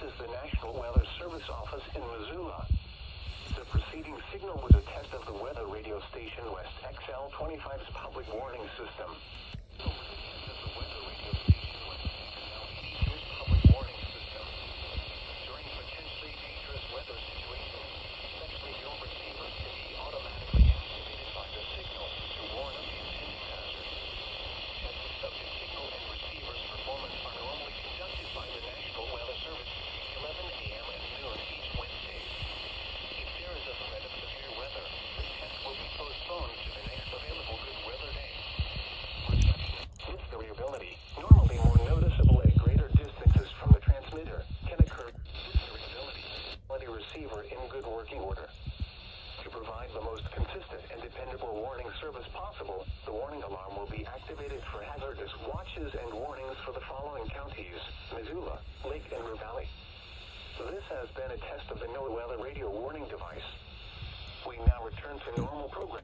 is the National Weather Service office in Missoula. The preceding signal was a test of the weather radio station West XL 25's public warning system. During potentially dangerous weather situations, such radio receivers can be automatically activated by the signal to warn of the intended hazard. Tests of the signal and receiver's performance are normally conducted by the National Weather Service between 11 a.m. and noon each Wednesday. If there is a threat of severe weather, the test will be postponed to the next available good weather day. Reception with variability, normally more noticeable at greater distances from the transmitter, can occur with variability. Quality receiver in good working order. To provide the most consistent and dependable warning service possible, the warning alarm will be activated for hazardous watches and warnings for the following counties: Missoula, Lake and Ruhr Valley. This has been a test of the NOAA Weather Radio Warning Device. We now return to normal program.